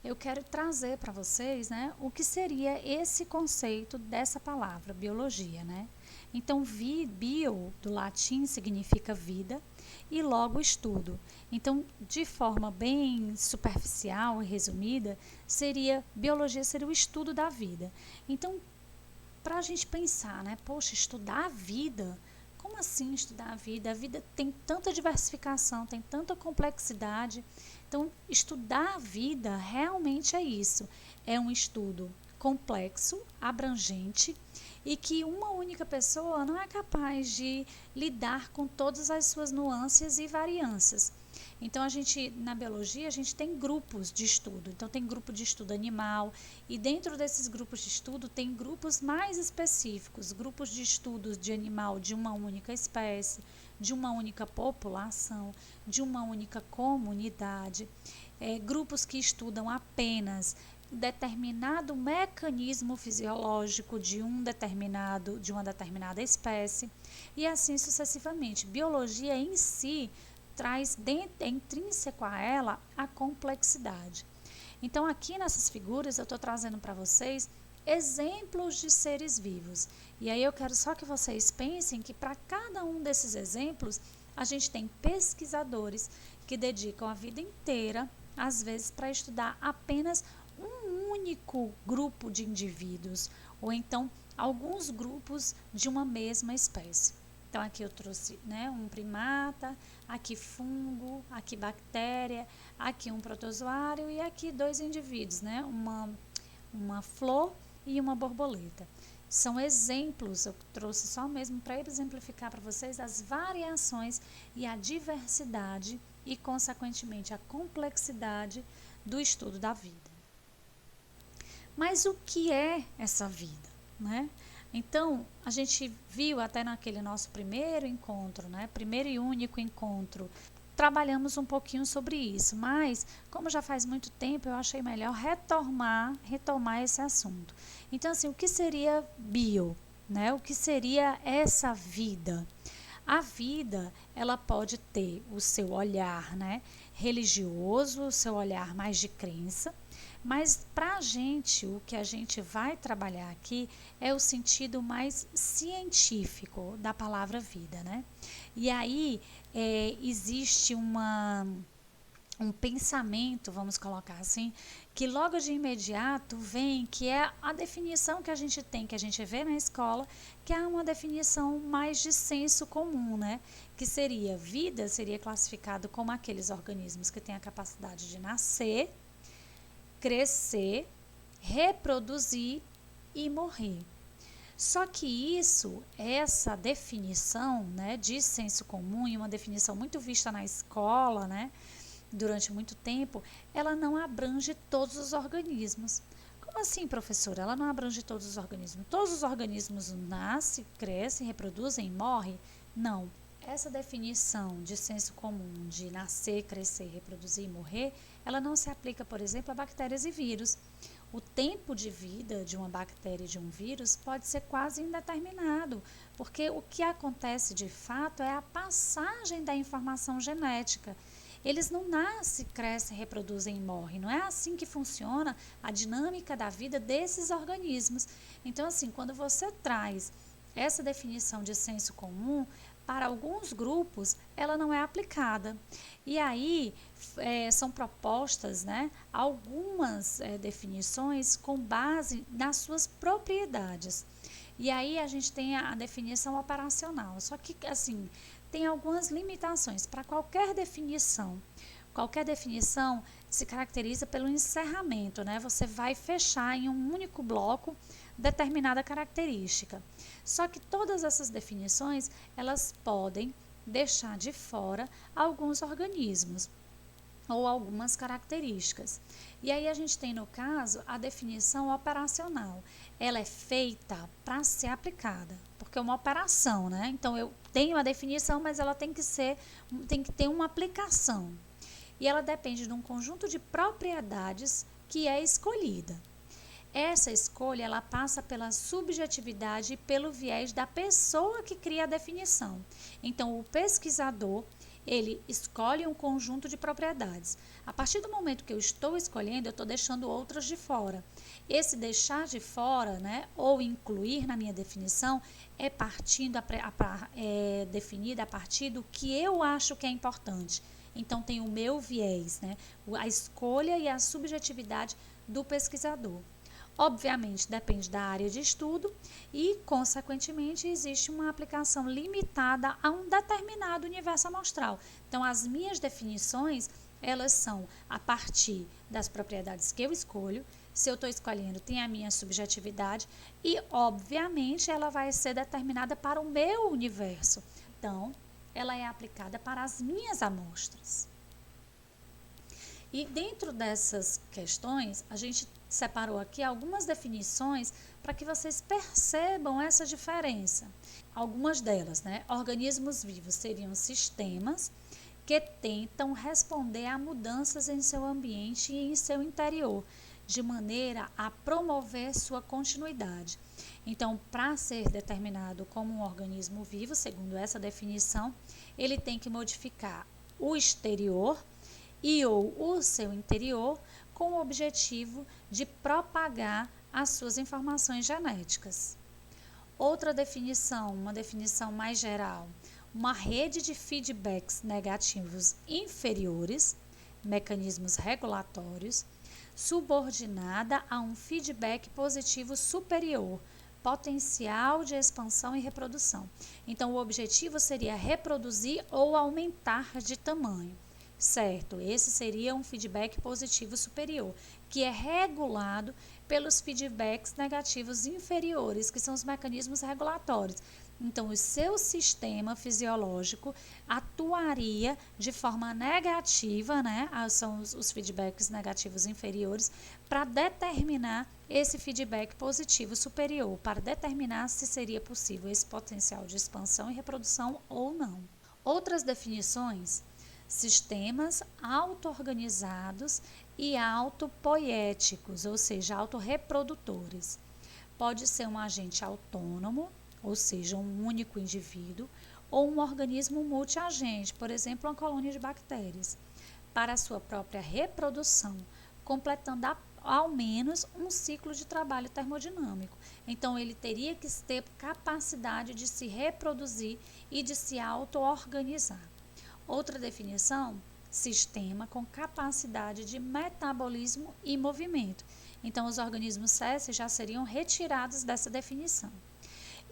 eu quero trazer para vocês, né, o que seria esse conceito dessa palavra, biologia, né? Então, bio, do latim, significa vida e logo estudo. Então, de forma bem superficial e resumida, biologia seria o estudo da vida. Então, para a gente pensar, né, poxa, estudar a vida, como assim estudar a vida? A vida tem tanta diversificação, tem tanta complexidade. Então, estudar a vida realmente é isso. É um estudo complexo, abrangente e que uma única pessoa não é capaz de lidar com todas as suas nuances e variâncias. Então, na biologia, a gente tem grupos de estudo. Então, tem grupo de estudo animal e dentro desses grupos de estudo tem grupos mais específicos, grupos de estudos de animal de uma única espécie, de uma única população, de uma única comunidade, grupos que estudam apenas determinado mecanismo fisiológico de uma determinada espécie e assim sucessivamente. Biologia em si traz intrínseco a ela a complexidade. Então, aqui nessas figuras, eu estou trazendo para vocês exemplos de seres vivos. E aí eu quero só que vocês pensem que para cada um desses exemplos, a gente tem pesquisadores que dedicam a vida inteira, às vezes, para estudar apenas um único grupo de indivíduos, ou então alguns grupos de uma mesma espécie. Então, aqui eu trouxe, né, um primata, aqui fungo, aqui bactéria, aqui um protozoário e aqui 2 indivíduos, né, uma flor e uma borboleta. São exemplos, eu trouxe só mesmo para exemplificar para vocês as variações e a diversidade e, consequentemente, a complexidade do estudo da vida. Mas o que é essa vida, né? Então, a gente viu até naquele nosso primeiro encontro, né? Primeiro e único encontro, trabalhamos um pouquinho sobre isso, mas como já faz muito tempo, eu achei melhor retomar esse assunto. Então, assim, o que seria bio, né? O que seria essa vida? A vida, ela pode ter o seu olhar, né, religioso, o seu olhar mais de crença, mas para a gente, o que a gente vai trabalhar aqui é o sentido mais científico da palavra vida, né? E aí existe um pensamento, vamos colocar assim, que logo de imediato vem, que é a definição que a gente tem, que a gente vê na escola, que é uma definição mais de senso comum, né? Que seria, vida seria classificado como aqueles organismos que têm a capacidade de nascer, crescer, reproduzir e morrer. Só que essa definição, né, de senso comum e uma definição muito vista na escola, né, durante muito tempo, ela não abrange todos os organismos. Como assim, professora? Ela não abrange todos os organismos? Todos os organismos nascem, crescem, reproduzem e morrem? Não. Essa definição de senso comum de nascer, crescer, reproduzir e morrer, ela não se aplica, por exemplo, a bactérias e vírus. O tempo de vida de uma bactéria e de um vírus pode ser quase indeterminado, porque o que acontece de fato é a passagem da informação genética. Eles não nascem, crescem, reproduzem e morrem. Não é assim que funciona a dinâmica da vida desses organismos. Então, assim, quando você traz essa definição de senso comum, para alguns grupos ela não é aplicada. E aí são propostas, né, algumas definições com base nas suas propriedades. E aí a gente tem a definição operacional. Só que, assim, tem algumas limitações. Para qualquer definição se caracteriza pelo encerramento, né? Você vai fechar em um único bloco determinada característica. Só que todas essas definições, elas podem deixar de fora alguns organismos ou algumas características. E aí a gente tem, no caso, a definição operacional. Ela é feita para ser aplicada, porque é uma operação, né? Então, eu tenho a definição, mas ela tem que ter uma aplicação. E ela depende de um conjunto de propriedades que é escolhida. Essa escolha, ela passa pela subjetividade e pelo viés da pessoa que cria a definição. Então, o pesquisador, Ele escolhe um conjunto de propriedades. A partir do momento que eu estou escolhendo, eu estou deixando outras de fora. Esse deixar de fora, né, ou incluir na minha definição, é definida a partir do que eu acho que é importante. Então, tem o meu viés, né, a escolha e a subjetividade do pesquisador. Obviamente, depende da área de estudo e, consequentemente, existe uma aplicação limitada a um determinado universo amostral. Então, as minhas definições, elas são a partir das propriedades que eu escolho. Se eu estou escolhendo, tem a minha subjetividade e, obviamente, ela vai ser determinada para o meu universo. Então, ela é aplicada para as minhas amostras. E dentro dessas questões, a gente separou aqui algumas definições para que vocês percebam essa diferença. Algumas delas, né? Organismos vivos seriam sistemas que tentam responder a mudanças em seu ambiente e em seu interior, de maneira a promover sua continuidade. Então, para ser determinado como um organismo vivo, segundo essa definição, ele tem que modificar o exterior e ou o seu interior com o objetivo de propagar as suas informações genéticas. Outra definição, uma definição mais geral, uma rede de feedbacks negativos inferiores, mecanismos regulatórios, subordinada a um feedback positivo superior, potencial de expansão e reprodução. Então, o objetivo seria reproduzir ou aumentar de tamanho. Certo, esse seria um feedback positivo superior, que é regulado pelos feedbacks negativos inferiores, que são os mecanismos regulatórios. Então, o seu sistema fisiológico atuaria de forma negativa, né? São os feedbacks negativos inferiores, para determinar esse feedback positivo superior, para determinar se seria possível esse potencial de expansão e reprodução ou não. Outras definições: sistemas auto-organizados e autopoéticos, ou seja, autorreprodutores. Pode ser um agente autônomo, ou seja, um único indivíduo, ou um organismo multiagente, por exemplo, uma colônia de bactérias, para a sua própria reprodução, completando ao menos um ciclo de trabalho termodinâmico. Então, ele teria que ter capacidade de se reproduzir e de se auto-organizar. Outra definição: sistema com capacidade de metabolismo e movimento. Então, os organismos césseis já seriam retirados dessa definição.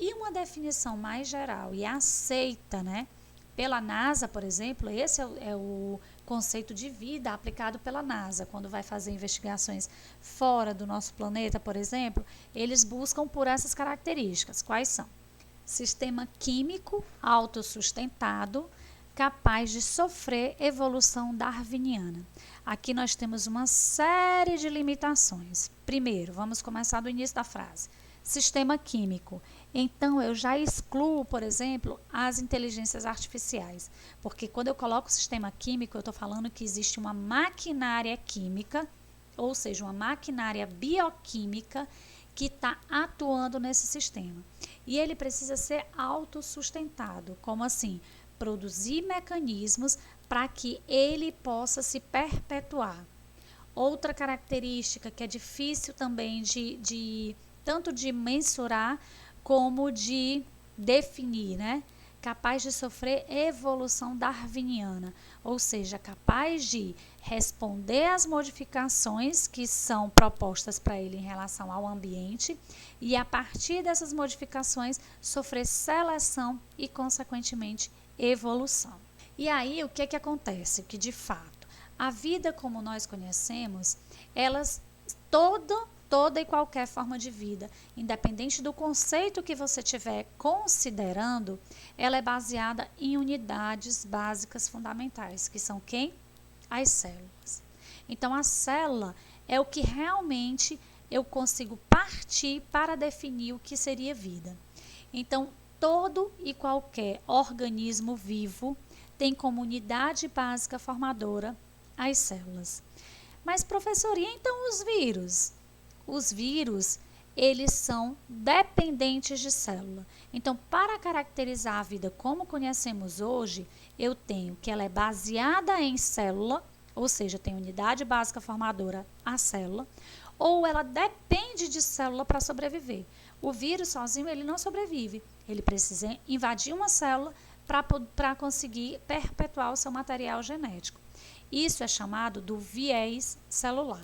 E uma definição mais geral e aceita, né, pela NASA, por exemplo, esse é o conceito de vida aplicado pela NASA. Quando vai fazer investigações fora do nosso planeta, por exemplo, eles buscam por essas características. Quais são? Sistema químico autossustentado, capaz de sofrer evolução darwiniana. Aqui nós temos uma série de limitações. Primeiro, vamos começar do início da frase. Sistema químico. Então, eu já excluo, por exemplo, as inteligências artificiais. Porque quando eu coloco sistema químico, eu estou falando que existe uma maquinária química, ou seja, uma maquinária bioquímica que está atuando nesse sistema. E ele precisa ser autossustentado. Como assim? Produzir mecanismos para que ele possa se perpetuar. Outra característica que é difícil também tanto de mensurar como de definir, né? Capaz de sofrer evolução darwiniana, ou seja, capaz de responder às modificações que são propostas para ele em relação ao ambiente e, a partir dessas modificações, sofrer seleção e, consequentemente, evolução. E aí, o que acontece? Que, de fato, a vida como nós conhecemos, toda e qualquer forma de vida, independente do conceito que você estiver considerando, ela é baseada em unidades básicas fundamentais, que são quem? As células. Então, a célula é o que realmente eu consigo partir para definir o que seria vida. Então, todo e qualquer organismo vivo tem como unidade básica formadora as células. Mas, professor, e então os vírus? Os vírus, eles são dependentes de célula. Então, para caracterizar a vida como conhecemos hoje, eu tenho que ela é baseada em célula, ou seja, tem unidade básica formadora, a célula, ou ela depende de célula para sobreviver. O vírus sozinho ele não sobrevive, ele precisa invadir uma célula para conseguir perpetuar o seu material genético. Isso é chamado do viés celular.